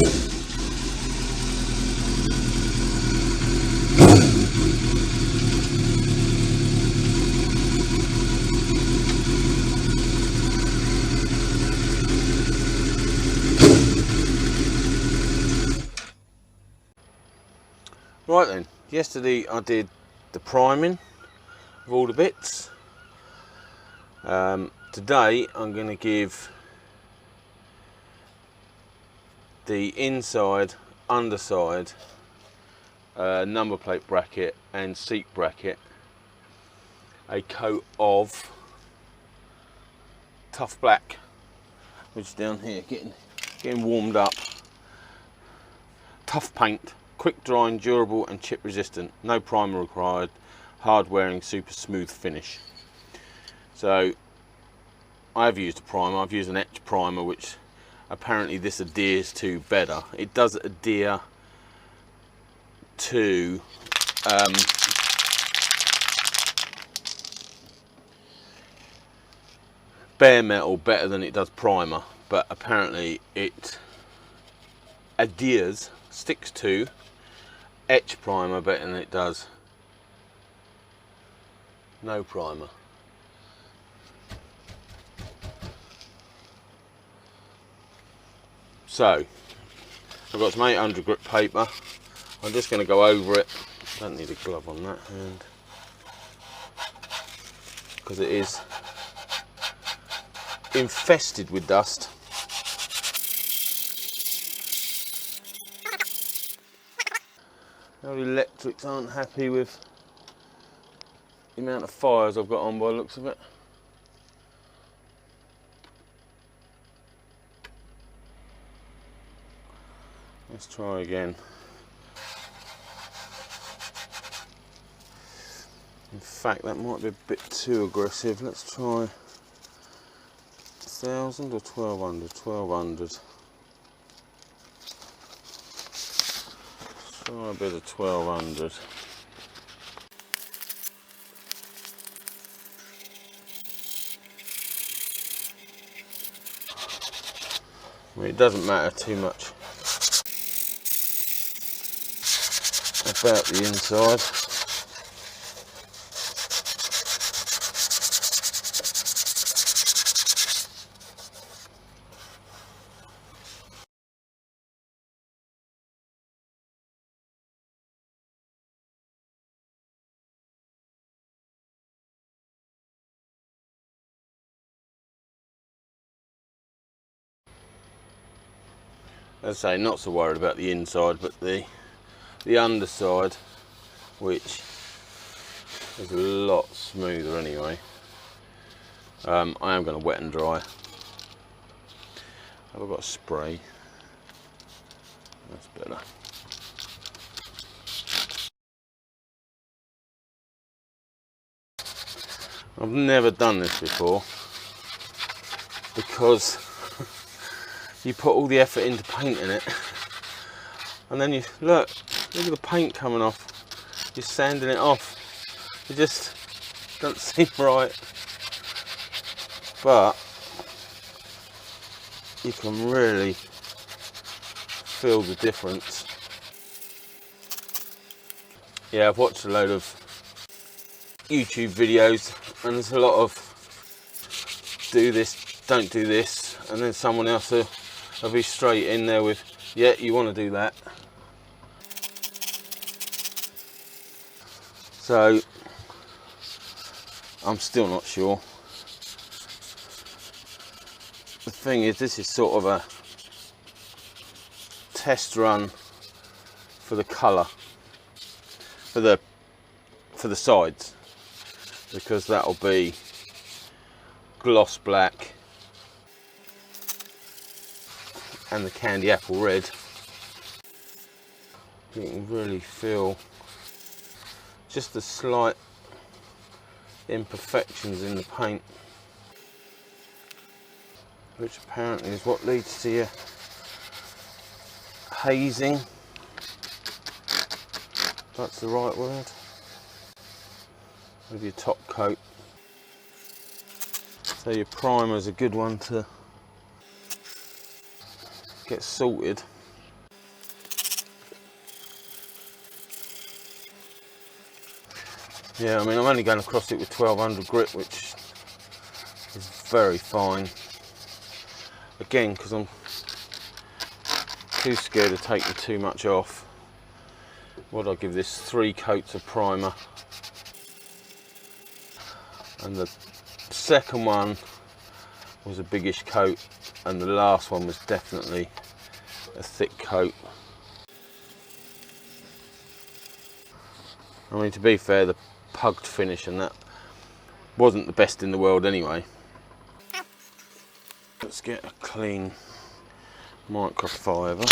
Right then, yesterday I did the priming of all the bits. Today I'm going to give the inside, underside, number plate bracket and seat bracket a coat of tough black, which is down here getting warmed up. Tough paint, quick drying, durable and chip resistant, no primer required, hard wearing, super smooth finish. So I've used a primer, I've used an etch primer, which apparently this adheres to better. It does adhere to bare metal better than it does primer, but apparently it adheres, sticks to etch primer better than it does no primer. So I've got some 800 grit paper. I'm just going to go over it. Don't need a glove on that hand because it is infested with dust. Our electrics aren't happy with the amount of fires I've got on by the looks of it. Let's try again. In fact, that might be a bit too aggressive. Let's try 1000 or 1200. 1200. Try a bit of 1200. I mean, it doesn't matter too much about the inside. As I say, not so worried about the inside, but the underside, which is a lot smoother anyway. I am going to wet and dry. Have I got a spray? That's better. I've never done this before because you put all the effort into painting it and then you look at the paint coming off. You're sanding it off. It just doesn't seem right, but you can really feel the difference. Yeah, I've watched a load of YouTube videos and there's a lot of do this, don't do this, and then someone else will be straight in there with, yeah, you want to do that. So I'm still not sure. The thing is, this is sort of a test run for the colour, for the sides, because that'll be gloss black and the candy apple red. You can really feel just the slight imperfections in the paint, which apparently is what leads to your hazing. That's the right word. With your top coat. So your primer is a good one to get sorted. Yeah, I mean, I'm only going across it with 1200 grit, which is very fine. Again, because I'm too scared of taking too much off. What do I give this? 3 coats of primer. And the second one was a biggish coat, and the last one was definitely a thick coat. I mean, to be fair, the pugged finish and that wasn't the best in the world anyway. Let's get a clean microfiber.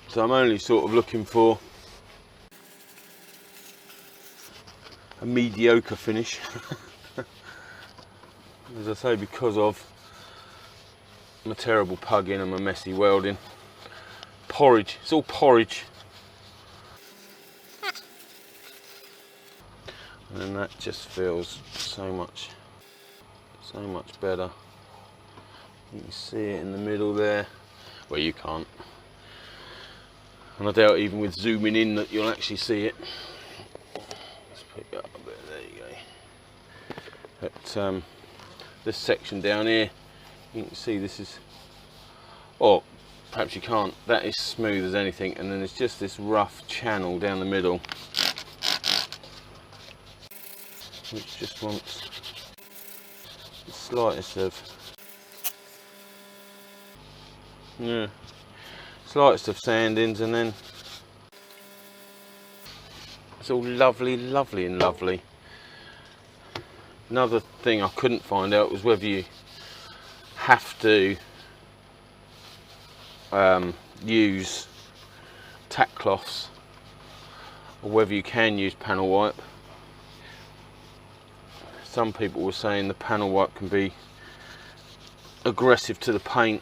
So I'm only sort of looking for a mediocre finish. As I say, because of my terrible pugging and my messy welding. Porridge, it's all porridge. And that just feels so much better. You can see it in the middle there. Well, you can't. And I doubt even with zooming in that you'll actually see it. Let's pick it up a bit, there you go. But this section down here, you can see this is, or perhaps you can't, that is smooth as anything, and then there's just this rough channel down the middle, which just wants the slightest of, yeah, slightest of sandings, and then it's all lovely, lovely and lovely. Another thing I couldn't find out was whether you have to use tack cloths or whether you can use panel wipe. Some people were saying the panel wipe can be aggressive to the paint,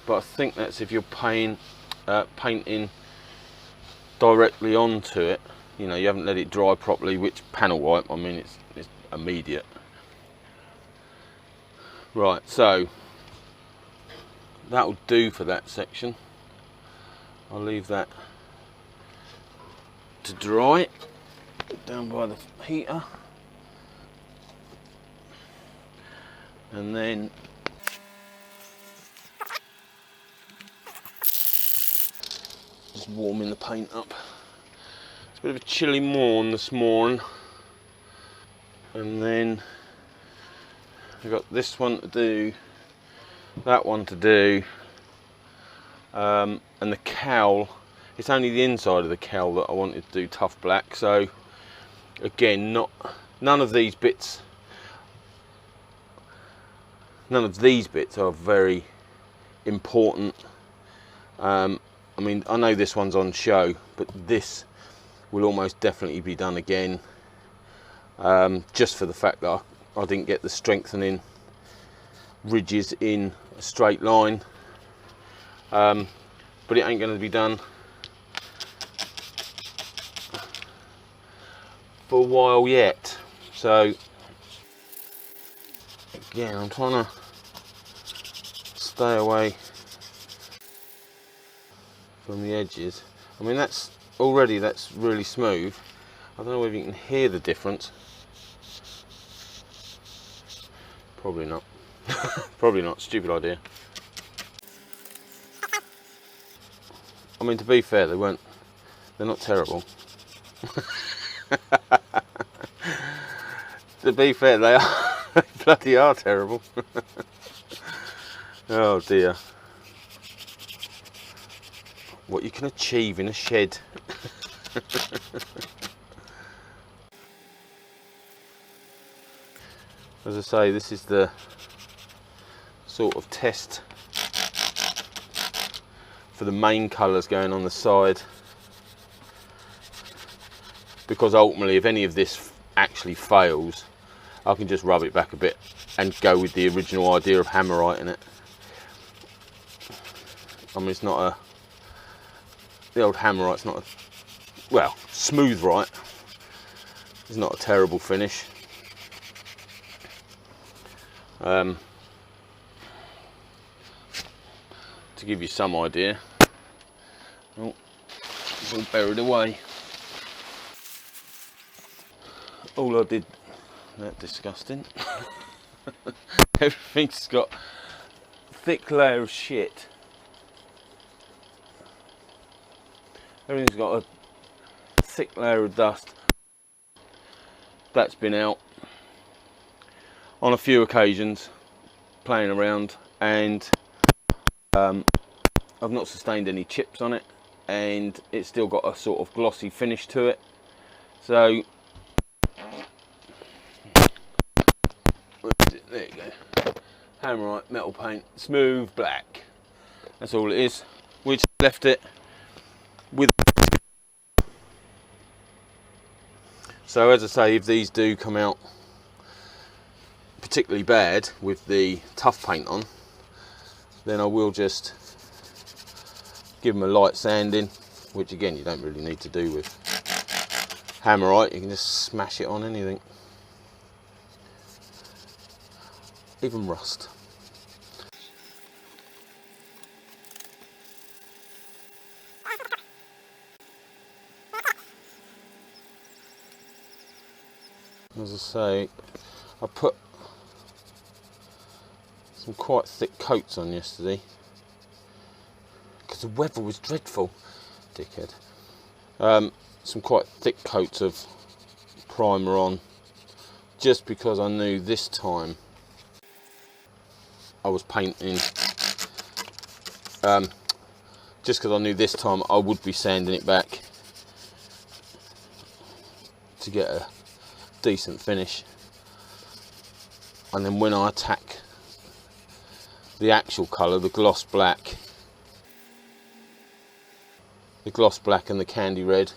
but I think that's if you're painting directly onto it, you know, you haven't let it dry properly, which panel wipe, I mean, it's immediate. Right, so that'll do for that section. I'll leave that to dry down by the heater, and then just warming the paint up. It's a bit of a chilly morn this morning, and then we've got this one to do, that one to do, and the cowl, it's only the inside of the cowl that I wanted to do tough black. So again, none of these bits are very important. I mean, I know this one's on show, but this will almost definitely be done again, just for the fact that I didn't get the strengthening ridges in a straight line, but it ain't going to be done for a while yet. So again, I'm trying to stay away from the edges. I mean, that's really smooth. I don't know whether you can hear the difference. Probably not. Probably not. Stupid idea. I mean, to be fair, they're not terrible. To be fair, they are. They bloody are terrible. Oh dear. What you can achieve in a shed. As I say, this is the sort of test for the main colours going on the side, because ultimately if any of this actually fails, I can just rub it back a bit and go with the original idea of hammerite in it. I mean, it's not the old hammerite's not well, smooth right, it's not a terrible finish. To give you some idea, oh, It's all buried away. All I did, that's disgusting. Everything's got a thick layer of shit. Everything's got a thick layer of dust. That's been out on a few occasions, playing around, and I've not sustained any chips on it, and it's still got a sort of glossy finish to it. So there you go, Hammerite metal paint, smooth black. That's all it is. We just left it with. So as I say, if these do come out particularly bad with the tough paint on, then I will just give them a light sanding, which again you don't really need to do with Hammerite. You can just smash it on anything, even rust. As I say, I put some quite thick coats on yesterday because the weather was dreadful, dickhead. Some quite thick coats of primer on, just because I knew this time I was painting, just because I knew this time I would be sanding it back to get a decent finish. And then when I attack the actual colour, the gloss black and the candy red,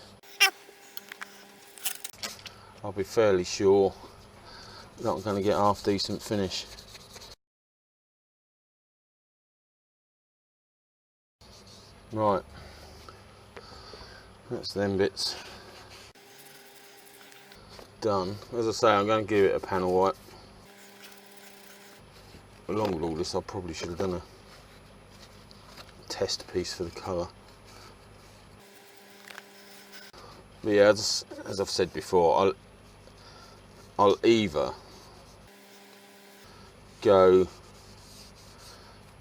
I'll be fairly sure that I'm going to get half decent finish. Right, that's them bits done. As I say, I'm going to give it a panel wipe. Along with all this, I probably should have done a test piece for the colour. But yeah, as I've said before, I'll either go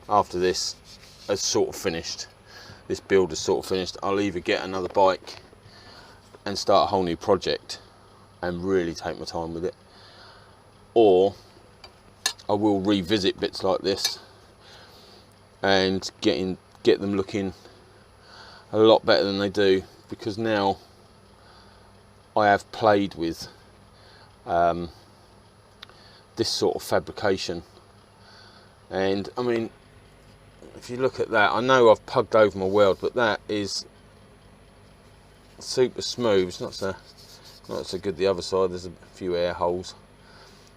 after this as sort of finished, this build is sort of finished, I'll either get another bike and start a whole new project and really take my time with it, or I will revisit bits like this and get them looking a lot better than they do, because now I have played with this sort of fabrication. And I mean, if you look at that, I know I've pugged over my weld, but that is super smooth. It's not so good the other side. There's a few air holes.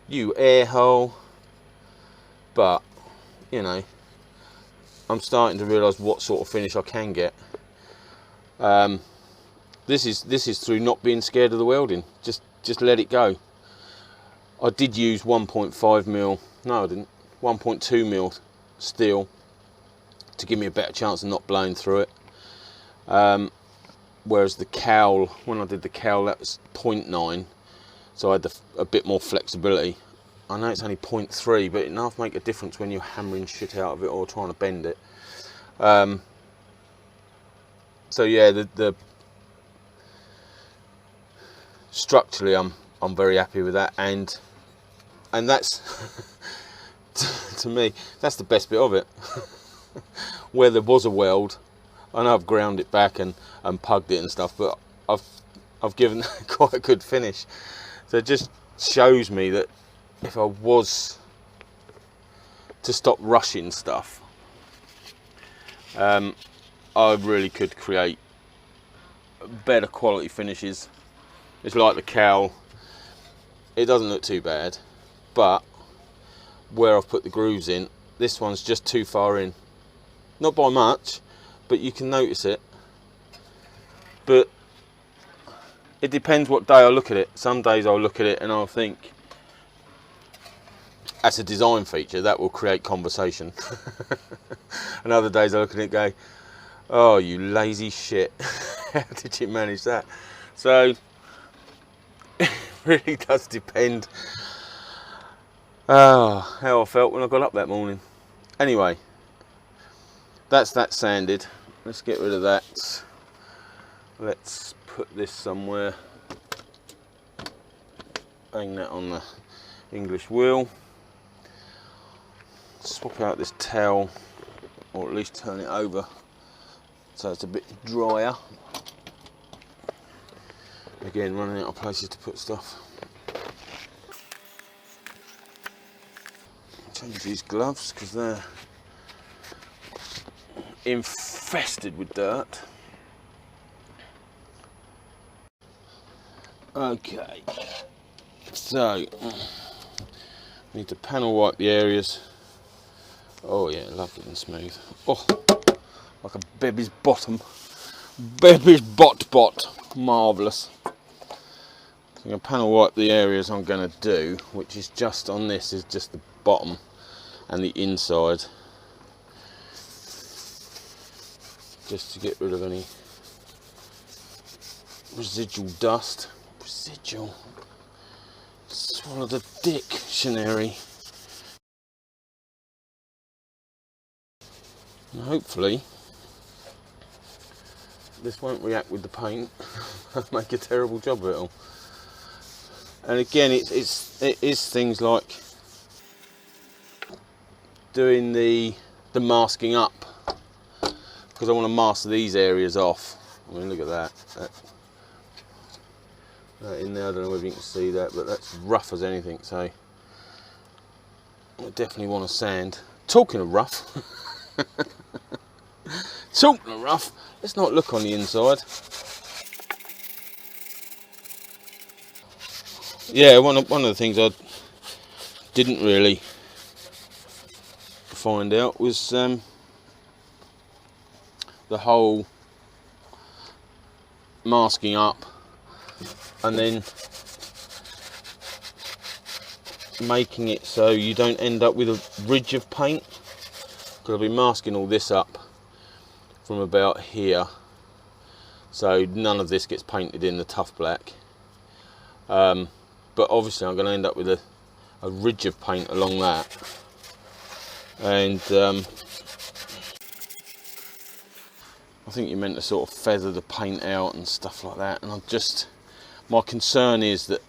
You air hole. But you know, I'm starting to realise what sort of finish I can get. This is through not being scared of the welding. Just let it go. I did use 1.5mm, no I didn't, 1.2mm steel to give me a better chance of not blowing through it. Whereas the cowl, when I did the cowl, that was 0.9, so I had a bit more flexibility. I know it's only 0.3, but enough make a difference when you're hammering shit out of it or trying to bend it. So yeah, the structurally I'm very happy with that, and that's to me that's the best bit of it. Where there was a weld, I know I've ground it back and pugged it and stuff, but I've given quite a good finish. So it just shows me that if I was to stop rushing stuff, I really could create better quality finishes. It's like the cowl, it doesn't look too bad, but where I've put the grooves in, this one's just too far in. Not by much, but you can notice it. But it depends what day I look at it. Some days I'll look at it and I'll think, that's a design feature, that will create conversation. And other days I look at it and go, oh you lazy shit. how did you manage that? So it really does depend how I felt when I got up that morning. Anyway, that's that sanded. Let's get rid of that. Let's put this somewhere. Hang that on the English wheel. Swap out this towel, or at least turn it over so it's a bit drier. Again, running out of places to put stuff. Change these gloves because they're infested with dirt. Okay, so need to panel wipe the areas. Oh yeah, lovely and smooth. Oh, like a baby's bottom. Baby's bot. Marvellous. So I'm going to panel wipe the areas I'm going to do, which is just on this, is just the bottom and the inside. Just to get rid of any residual dust. Residual. Swallow the dictionary. And hopefully this won't react with the paint and make a terrible job of it all. And again, it is things like doing the masking up, because I want to mask these areas off. I mean, look at that. That in there, I don't know whether you can see that, but that's rough as anything, so I definitely want to sand. Talking of rough, talking of rough, let's not look on the inside. Yeah, one of the things I didn't really find out was the whole masking up and then making it so you don't end up with a ridge of paint, because I'll be masking all this up from about here, so none of this gets painted in the tough black, but obviously I'm going to end up with a ridge of paint along that, and I think you're meant to sort of feather the paint out and stuff like that, and my concern is that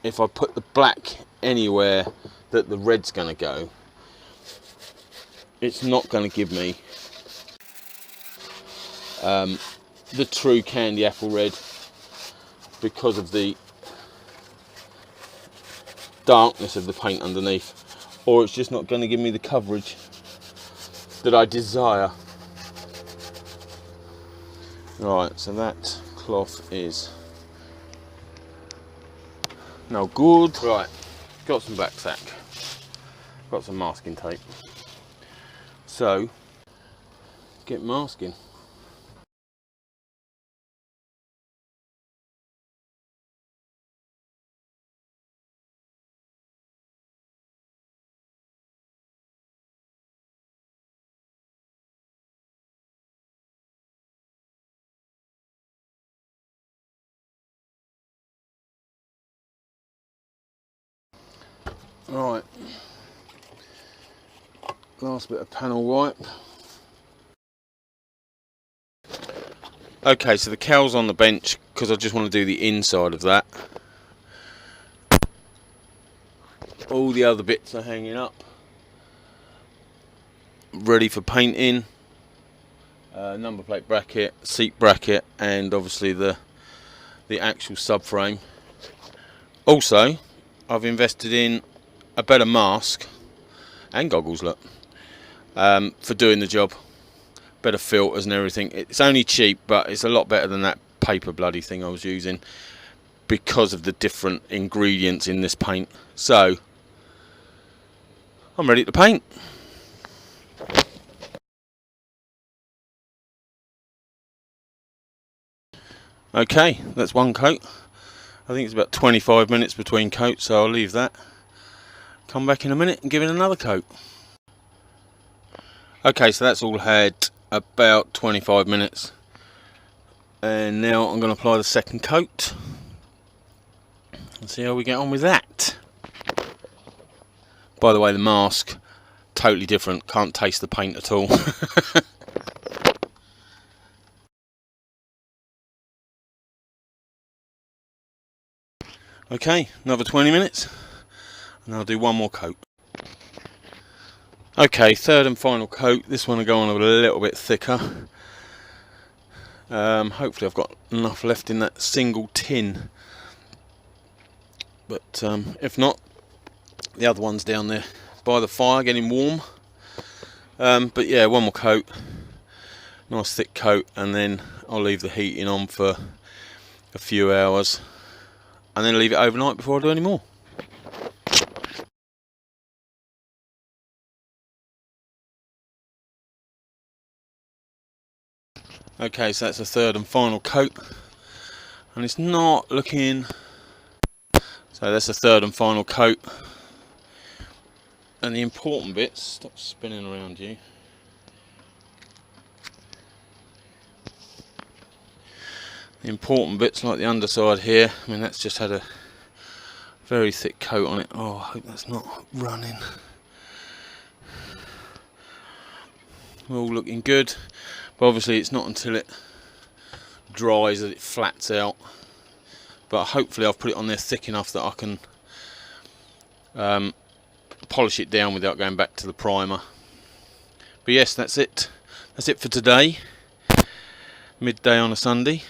if I put the black anywhere that the red's going to go, it's not going to give me the true candy apple red, because of the darkness of the paint underneath, or it's just not going to give me the coverage that I desire. Right, so that cloth is no good. Right, got some back sack, got some masking tape, so get masking. Right, last bit of panel wipe. Okay, so the cowl's on the bench because I just want to do the inside of that. All the other bits are hanging up, ready for painting. Number plate bracket, seat bracket, and obviously the actual subframe. Also, I've invested in a better mask and goggles, look, for doing the job. Better filters and everything. It's only cheap, but it's a lot better than that paper bloody thing I was using, because of the different ingredients in this paint. So I'm ready to paint. Okay, that's one coat. I think it's about 25 minutes between coats, so I'll leave that. Come back in a minute and give it another coat. Okay, so that's all had about 25 minutes. And now I'm going to apply the second coat and see how we get on with that. By the way, the mask, totally different, can't taste the paint at all. Okay, another 20 minutes and I'll do one more coat. Okay, third and final coat. This one will go on a little bit thicker. Hopefully I've got enough left in that single tin, but if not, the other one's down there by the fire getting warm. But yeah, one more coat, nice thick coat, and then I'll leave the heating on for a few hours and then leave it overnight before I do any more. Okay, so that's the third and final coat, and it's not looking... So that's the third and final coat, and the important bits, stop spinning around you. The important bits like the underside here, I mean that's just had a very thick coat on it. Oh, I hope that's not running. We're all looking good, but obviously it's not until it dries that it flats out. But hopefully I've put it on there thick enough that I can polish it down without going back to the primer. But yes, that's it. That's it for today. Midday on a Sunday.